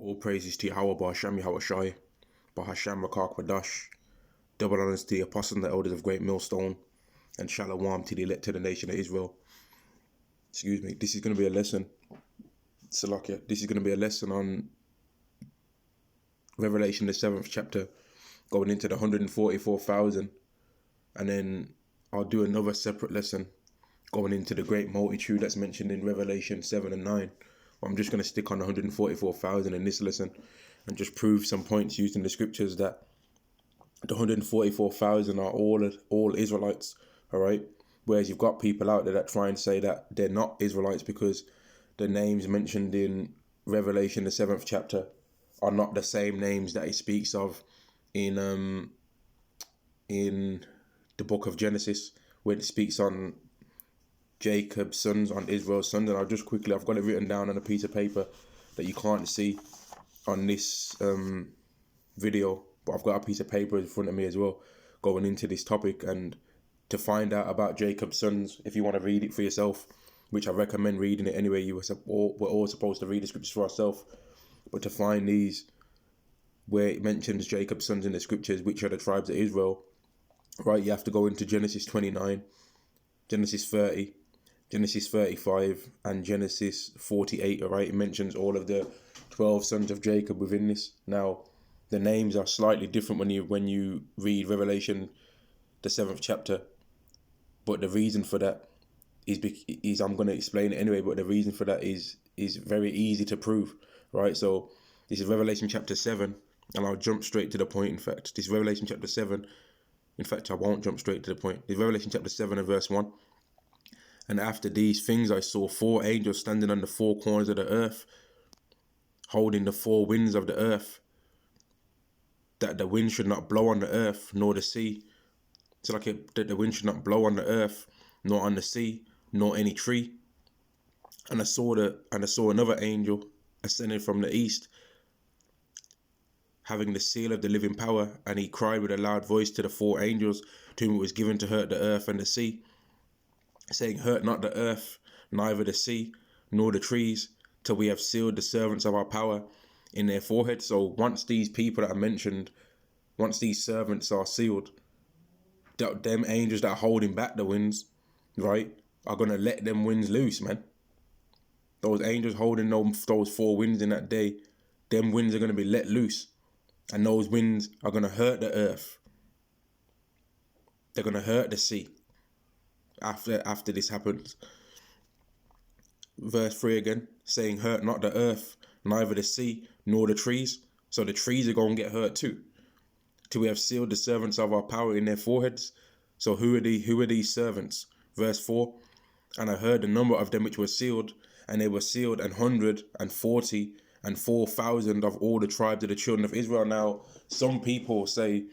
All praises to Yahweh, Bahasham Yahweh Shai, Bahasham Rakak Madash, double honors to the apostles and the elders of Great Millstone, and Shalom to the elect of the nation of Israel. Excuse me, this is going to be a lesson, Salakia, this is going to be a lesson on Revelation, the 7th chapter, going into the 144,000, and then I'll do another separate lesson going into the great multitude that's mentioned in Revelation 7 and 9. I'm just going to stick on 144,000 in this lesson and just prove some points used in the scriptures that the 144,000 are all Israelites, all right? Whereas you've got people out there that try and say that they're not Israelites because the names mentioned in Revelation, the 7th chapter, are not the same names that he speaks of in the book of Genesis when it speaks on Jacob's sons, on Israel's sons. And I've got it written down on a piece of paper that you can't see on this video, but I've got a piece of paper in front of me as well going into this topic. And to find out about Jacob's sons, if you want to read it for yourself, which I recommend reading it anyway, we're all supposed to read the scriptures for ourselves, but to find these where it mentions Jacob's sons in the scriptures, which are the tribes of Israel, right, you have to go into Genesis 29, Genesis 30, Genesis 35, and Genesis 48, all right? It mentions all of the 12 sons of Jacob within this. Now, the names are slightly different when you read Revelation, the 7th chapter, but the reason for that is I'm going to explain it anyway, but the reason for that is very easy to prove, right? So, this is Revelation chapter 7, and I'll jump straight to the point, in fact. This is Revelation chapter 7. In fact, I won't jump straight to the point. This is Revelation chapter 7 and verse 1. And after these things I saw 4 angels standing on the 4 corners of the earth, holding the 4 winds of the earth, that the wind should not blow on the earth, nor the sea. So that the wind should not blow on the earth, nor on the sea, nor any tree. And I saw another angel ascending from the east, having the seal of the living power, and he cried with a loud voice to the 4 angels, to whom it was given to hurt the earth and the sea, saying, hurt not the earth, neither the sea, nor the trees, till we have sealed the servants of our power in their foreheads. So once these people that are mentioned, once these servants are sealed, them angels that are holding back the winds, right, are going to let them winds loose, man. Those angels holding those 4 winds in that day, them winds are going to be let loose. And those winds are going to hurt the earth. They're going to hurt the sea after this happens. Verse 3 again, saying, hurt not the earth, neither the sea, nor the trees. So the trees are going to get hurt too. Till we have sealed the servants of our power in their foreheads. So who are these servants? Verse 4, and I heard the number of them which were sealed, and they were sealed 144,000 of all the tribes of the children of Israel. Now, some people say,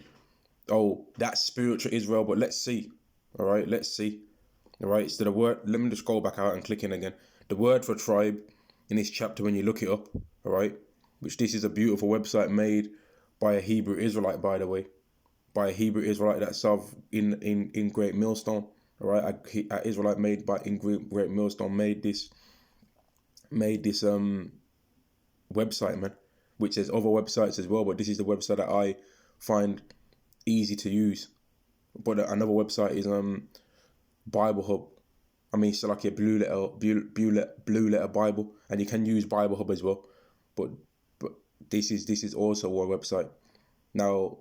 oh, that's spiritual Israel, but let's see. All right, let's see. All right, so the word, let me just go back out and click in again. The word for tribe in this chapter, when you look it up, all right, which this is a beautiful website made by a Hebrew Israelite, by the way, by a Hebrew Israelite that's in Great Millstone, all right, an Israelite made in Great Millstone made this website, man, which there's other websites as well, but this is the website that I find easy to use. But another website is Bible Hub. I mean, so like a blue letter Bible, and you can use Bible Hub as well. But this is also a website. Now,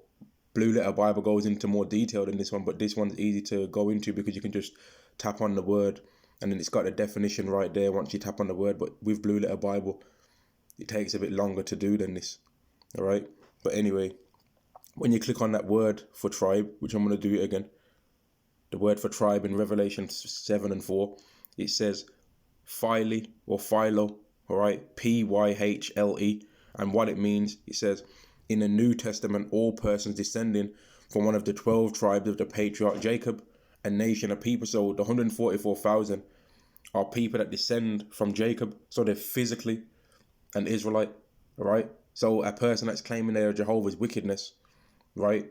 Blue Letter Bible goes into more detail than this one, but this one's easy to go into because you can just tap on the word, and then it's got the definition right there once you tap on the word. But with Blue Letter Bible, it takes a bit longer to do than this. All right. But anyway, when you click on that word for tribe, which I'm going to do it again, the word for tribe in Revelation 7 and 4, it says Phile or Philo, all right, Pyle, and what it means, it says, in the New Testament, all persons descending from one of the 12 tribes of the patriarch Jacob, a nation of people. So the 144,000 are people that descend from Jacob, so they're physically an Israelite, all right? So a person that's claiming they're Jehovah's wickedness, right,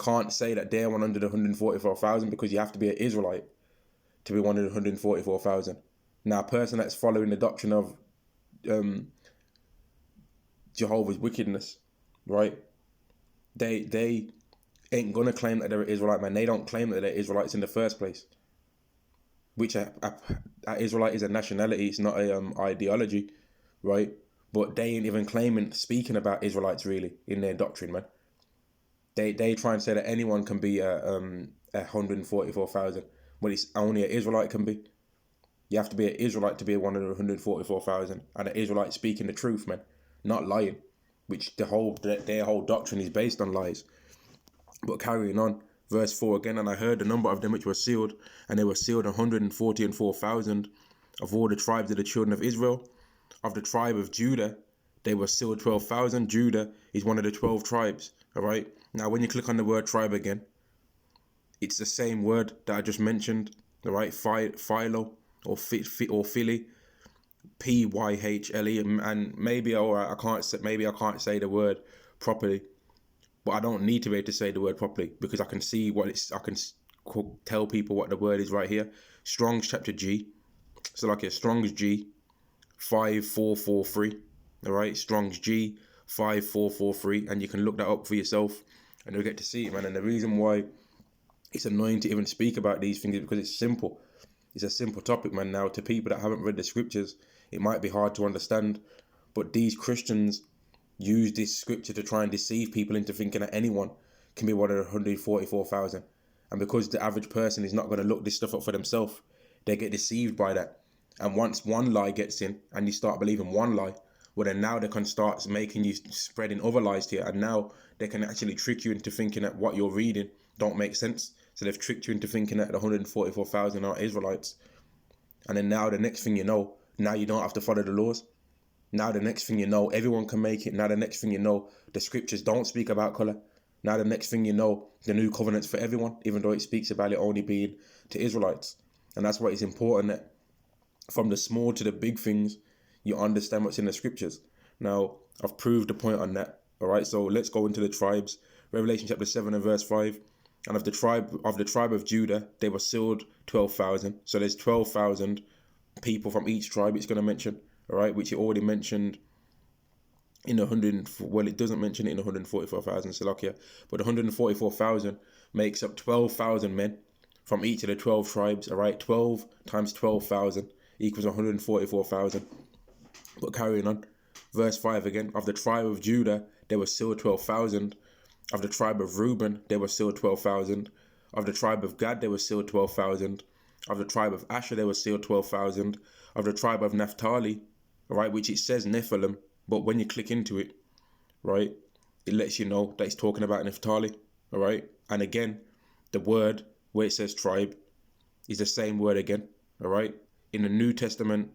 can't say that they're one under the 144,000 because you have to be an Israelite to be one of the 144,000. Now, a person that's following the doctrine of Jehovah's wickedness, right? They ain't gonna claim that they're an Israelite, man. They don't claim that they're Israelites in the first place. Which a Israelite is a nationality, it's not a ideology, right? But they ain't even speaking about Israelites really in their doctrine, man. They try and say that anyone can be a 144,000, but it's only an Israelite can be. You have to be an Israelite to be one of the 144,000, and an Israelite speaking the truth, man, not lying, which their whole doctrine is based on lies. But carrying on, verse 4 again, and I heard the number of them which were sealed, and they were sealed 144,000 of all the tribes of the children of Israel. Of the tribe of Judah, they were sealed 12,000. Judah is one of the 12 tribes, all right? Now, when you click on the word tribe again, it's the same word that I just mentioned, all right? Philo or Philly, Pyle, and maybe I can't say the word properly, but I don't need to be able to say the word properly because I can see I can tell people what the word is right here. Strong's chapter G, so like a Strong's G 5443, all right? Strong's G 5443, and you can look that up for yourself, and you'll get to see it, man. And the reason why it's annoying to even speak about these things is because it's simple. It's a simple topic, man. Now, to people that haven't read the scriptures, it might be hard to understand, but these Christians use this scripture to try and deceive people into thinking that anyone can be one of the 144,000. And because the average person is not going to look this stuff up for themselves, they get deceived by that. And once one lie gets in and you start believing one lie, well, then now they can start making you spreading other lies to you. And now they can actually trick you into thinking that what you're reading don't make sense. So they've tricked you into thinking that the 144,000 are Israelites. And then now the next thing you know, now you don't have to follow the laws. Now the next thing you know, everyone can make it. Now the next thing you know, the scriptures don't speak about colour. Now the next thing you know, the new covenant's for everyone, even though it speaks about it only being to Israelites. And that's why it's important that from the small to the big things, you understand what's in the scriptures. Now, I've proved the point on that. All right, so let's go into the tribes. Revelation chapter 7 and verse 5. And of the tribe of Judah, they were sealed 12,000. So there's 12,000 people from each tribe it's going to mention. All right, which it already mentioned in 100. Well, it doesn't mention it in 144,000 Salakia, but 144,000 makes up 12,000 men from each of the 12 tribes. All right, 12 times 12,000 equals 144,000. But carrying on, verse 5 again. Of the tribe of Judah, they were sealed 12,000. Of the tribe of Reuben, they were sealed 12,000. Of the tribe of Gad, they were sealed 12,000. Of the tribe of Asher, they were sealed 12,000. Of the tribe of Naphtali, right, which it says Nephilim, but when you click into it, right, it lets you know that it's talking about Naphtali, all right? And again, the word where it says tribe is the same word again, all right? In the New Testament,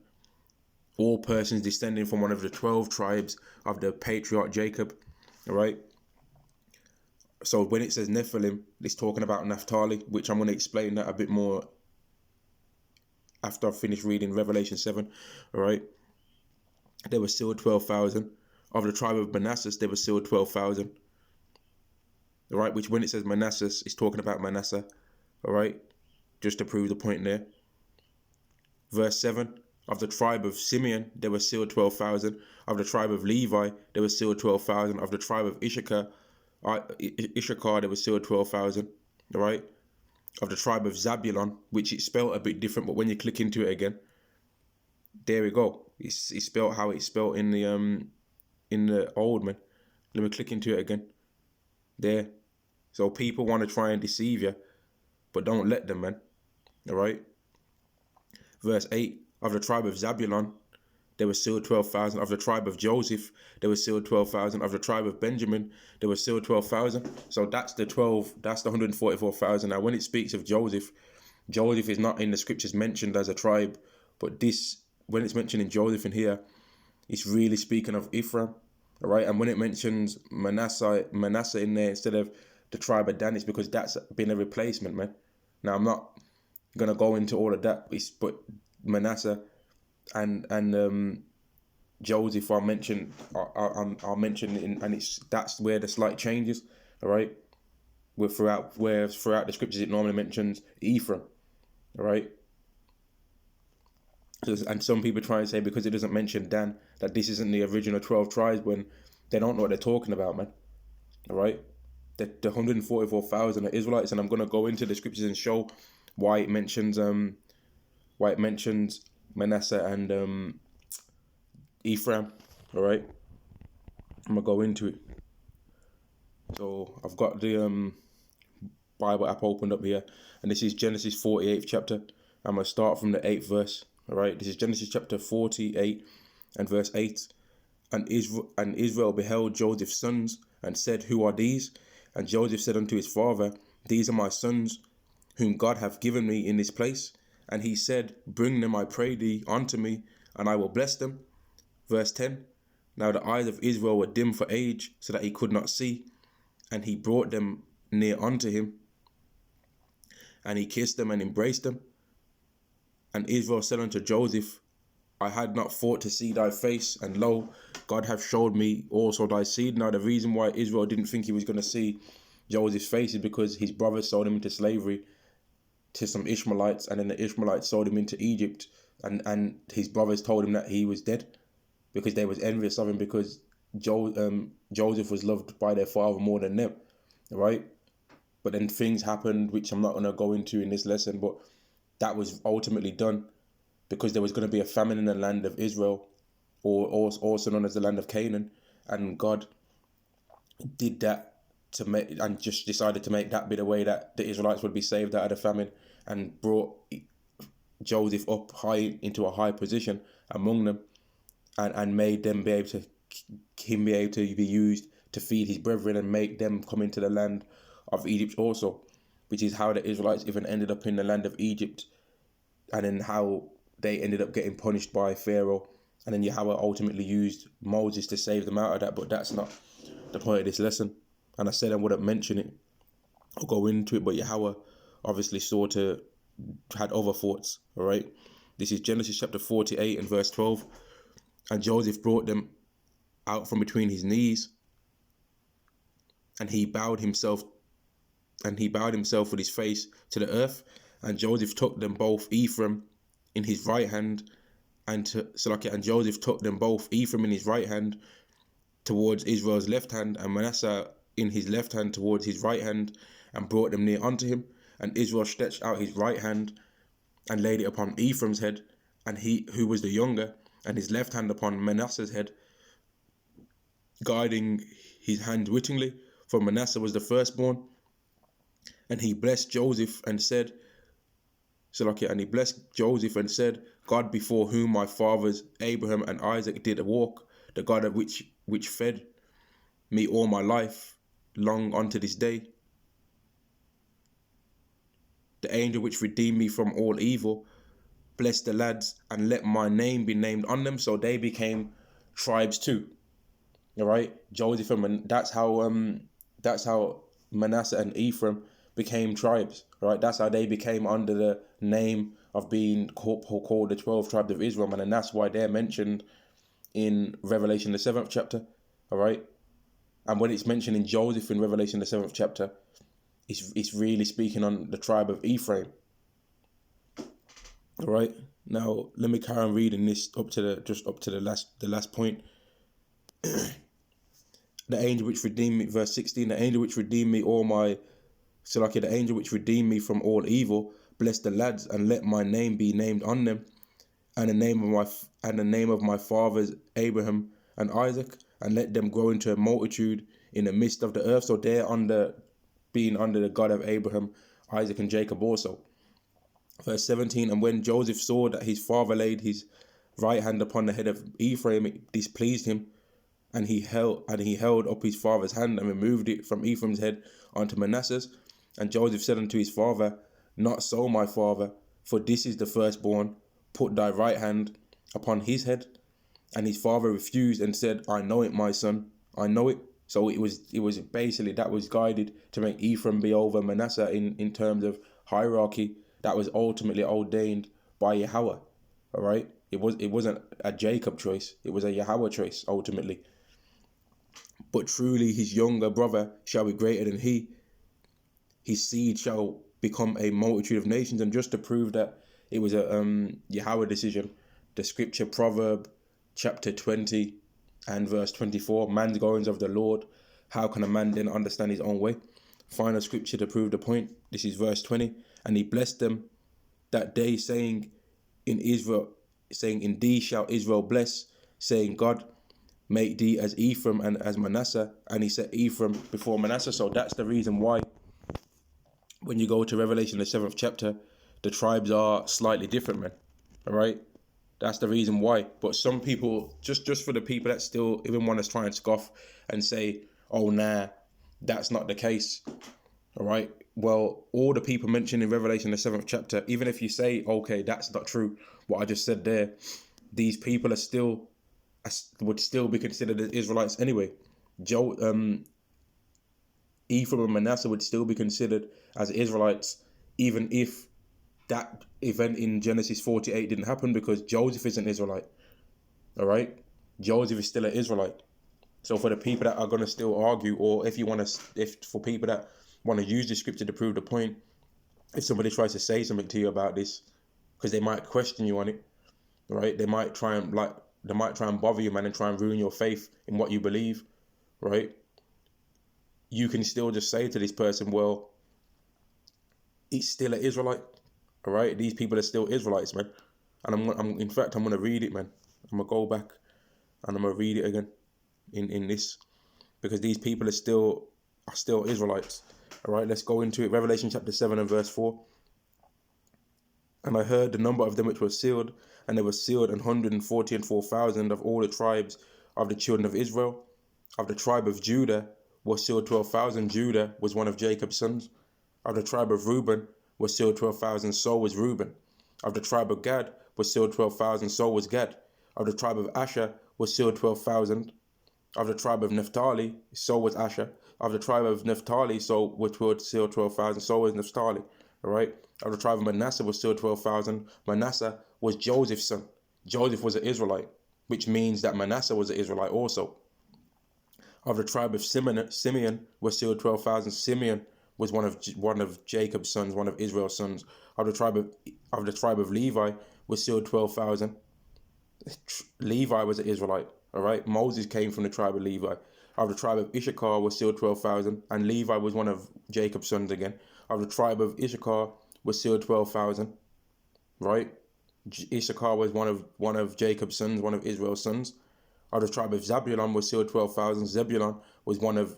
all persons descending from one of the 12 tribes of the patriarch Jacob, all right? So when it says Nephilim, it's talking about Naphtali, which I'm going to explain that a bit more after I've finished reading Revelation 7, all right? They were sealed 12,000. Of the tribe of Manasseh, they were sealed 12,000. All right, which when it says Manasseh, it's talking about Manasseh. All right, just to prove the point there. Verse 7, of the tribe of Simeon, they were sealed 12,000. Of the tribe of Levi, they were sealed 12,000. Of the tribe of Issachar, they were sealed 12,000. All right, of the tribe of Zabulon, which it's spelled a bit different, but when you click into it again, there we go. It's spelled how it's spelled in the old, man. Let me click into it again. There. So people want to try and deceive you, but don't let them, man. All right. Verse 8, of the tribe of Zabulon, they were sealed 12,000. Of the tribe of Joseph, they were sealed 12,000. Of the tribe of Benjamin, they were sealed 12,000. So that's the 144,000. Now, when it speaks of Joseph is not in the scriptures mentioned as a tribe, but when it's mentioning Joseph in here, it's really speaking of Ephraim, all right? And when it mentions Manasseh in there instead of the tribe of Dan, it's because that's been a replacement, man. Now, I'm not going to go into all of that, but Manasseh and Joseph are mentioned, are mentioned and that's where the slight changes, all right? Throughout the scriptures, it normally mentions Ephraim, all right? And some people try and say because it doesn't mention Dan that this isn't the original 12 tribes when they don't know what they're talking about, man. All right? The 144,000 are Israelites, and I'm going to go into the scriptures and show why it mentions Manasseh and Ephraim. All right? I'm going to go into it. So I've got the Bible app opened up here, and this is Genesis 48th chapter. I'm going to start from the 8th verse. All right? This is Genesis chapter 48 and verse 8. And Israel beheld Joseph's sons, and said, Who are these? And Joseph said unto his father, These are my sons, whom God hath given me in this place. And he said, Bring them, I pray thee, unto me, and I will bless them. Verse 10. Now the eyes of Israel were dim for age, so that he could not see. And he brought them near unto him, and he kissed them and embraced them. And Israel said unto Joseph, I had not thought to see thy face, and lo, God hath showed me also thy seed. Now the reason why Israel didn't think he was going to see Joseph's face is because his brothers sold him into slavery to some Ishmaelites, and then the Ishmaelites sold him into Egypt, and his brothers told him that he was dead because they was envious of him, because Joseph was loved by their father more than them, right? But then things happened, which I'm not going to go into in this lesson, but that was ultimately done because there was going to be a famine in the land of Israel, or also known as the land of Canaan, and God did that to make, and just decided to make that be the way that the Israelites would be saved out of the famine, and brought Joseph up high into a high position among them, and made them be able to be used to feed his brethren and make them come into the land of Egypt also, which is how the Israelites even ended up in the land of Egypt, and then how they ended up getting punished by Pharaoh, and then Yahweh ultimately used Moses to save them out of that. But that's not the point of this lesson, and I said I wouldn't mention it or go into it, but Yahweh obviously had other thoughts. All right, this is Genesis chapter 48 and verse 12. And Joseph brought them out from between his knees, and he bowed himself with his face to the earth. And Joseph took them both, Ephraim in his right hand, and Joseph took them both, Ephraim in his right hand towards Israel's left hand, and Manasseh in his left hand towards his right hand, and brought them near unto him. And Israel stretched out his right hand and laid it upon Ephraim's head, and he who was the younger, and his left hand upon Manasseh's head, guiding his hand wittingly, for Manasseh was the firstborn. And he blessed Joseph and said, God before whom my fathers Abraham and Isaac did walk, the God of which fed me all my life, long unto this day, the angel which redeemed me from all evil, bless the lads and let my name be named on them. So they became tribes too. All right, Joseph, and that's how Manasseh and Ephraim became tribes. All right, that's how they became under the name of being called the 12 tribes of Israel, and that's why they're mentioned in Revelation the 7th chapter. All right, and when it's mentioned in Joseph in Revelation the 7th chapter, it's really speaking on the tribe of Ephraim. All right, now let me carry on reading this up to the last point. The angel which redeemed me, verse 16. The angel which redeemed me the angel which redeemed me from all evil, bless the lads and let my name be named on them, and the name of my fathers Abraham and Isaac, and let them grow into a multitude in the midst of the earth. So they're being under the God of Abraham, Isaac, and Jacob also. Verse 17. And when Joseph saw that his father laid his right hand upon the head of Ephraim, it displeased him, and he held up his father's hand and removed it from Ephraim's head unto Manasseh's. And Joseph said unto his father, Not so, my father, for this is the firstborn. Put thy right hand upon his head. And his father refused and said, I know it, my son, I know it. So it was basically, that was guided to make Ephraim be over Manasseh in terms of hierarchy. That was ultimately ordained by Yahweh. All right, it wasn't a Jacob choice. It was a Yahweh choice ultimately. But truly his younger brother shall be greater than he. His seed shall become a multitude of nations. And just to prove that it was a Yahweh decision, the scripture Proverb chapter 20 And verse 24, man's goings of the Lord. How can a man then understand his own way? Final scripture to prove the point. This is verse 20. And he blessed them that day, saying, in thee shall Israel bless, saying, God, make thee as Ephraim and as Manasseh. And he set Ephraim before Manasseh. So that's the reason why when you go to Revelation, the 7th chapter, the tribes are slightly different, man. All right? That's the reason why. But some people, just for the people that still even want to try and scoff and say, oh, nah, that's not the case. All right? Well, all the people mentioned in Revelation, the 7th chapter, even if you say, okay, that's not true, what I just said there, these people would still be considered as Israelites anyway. Ephraim and Manasseh would still be considered as Israelites, even if that event in Genesis 48 didn't happen, because Joseph is an Israelite. All right? Joseph is still an Israelite. So for the people that are going to still argue, or for people that want to use the scripture to prove the point, if somebody tries to say something to you about this, because they might question you on it, right? They might try and bother you, man, and try and ruin your faith in what you believe, right? You can still just say to this person, well, he's still an Israelite, all right? These people are still Israelites, man. And I'm going to read it, man. I'm going to go back and I'm going to read it again in this, because these people are still Israelites. All right, let's go into it. Revelation chapter 7 and verse 4. And I heard the number of them which were sealed, and they were sealed 144,000 of all the tribes of the children of Israel. Of the tribe of Judah was sealed 12,000. Judah was one of Jacob's sons. Of the tribe of Reuben was sealed 12,000. So was Reuben. Of the tribe of Gad was sealed 12,000. So was Gad. Of the tribe of Asher was sealed 12,000. Of the tribe of Naphtali, so was Asher. Of the tribe of Naphtali, which was sealed 12,000, so was Naphtali. All right. Of the tribe of Manasseh was sealed 12,000. Manasseh was Joseph's son. Joseph was an Israelite, which means that Manasseh was an Israelite also. Of the tribe of Simeon was sealed 12,000. Simeon was one of Jacob's sons, one of Israel's sons. Of the tribe of Levi was sealed 12,000. Levi was an Israelite. All right. Moses came from the tribe of Levi. Of the tribe of Issachar was sealed 12,000, and Levi was one of Jacob's sons again. Of the tribe of Issachar was sealed 12,000. Right. Issachar was one of Jacob's sons, one of Israel's sons. Of the tribe of Zebulun was sealed 12,000. Zebulun was one of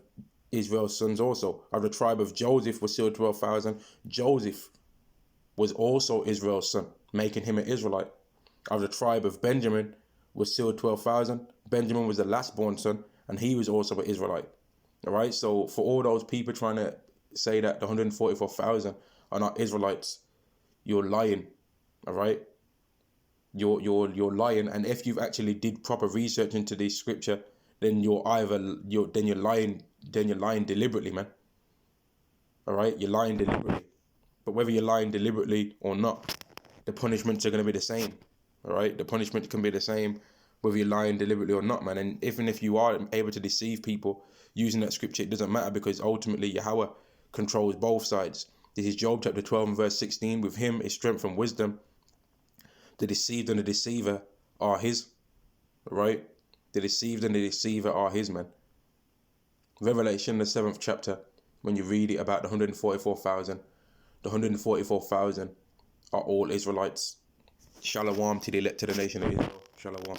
Israel's sons also. Of the tribe of Joseph was sealed 12,000. Joseph was also Israel's son, making him an Israelite. Of the tribe of Benjamin was sealed 12,000. Benjamin was the last born son, and he was also an Israelite. All right. So for all those people trying to say that the 144,000 are not Israelites, you're lying. All right. You're lying, and if you've actually did proper research into this scripture, then you're lying deliberately, man. All right, you're lying deliberately. But whether you're lying deliberately or not, the punishments are going to be the same. All right, the punishment can be the same whether you're lying deliberately or not, man. And even if you are able to deceive people using that scripture, it doesn't matter, because ultimately Yahweh controls both sides. This is Job chapter 12 and verse 16. With him is strength and wisdom. The deceived and the deceiver are his. Right? The deceived and the deceiver are his, man. Revelation, the 7th chapter, when you read it about the 144,000 are all Israelites. Shalom to the elect of the nation of Israel. Shalom.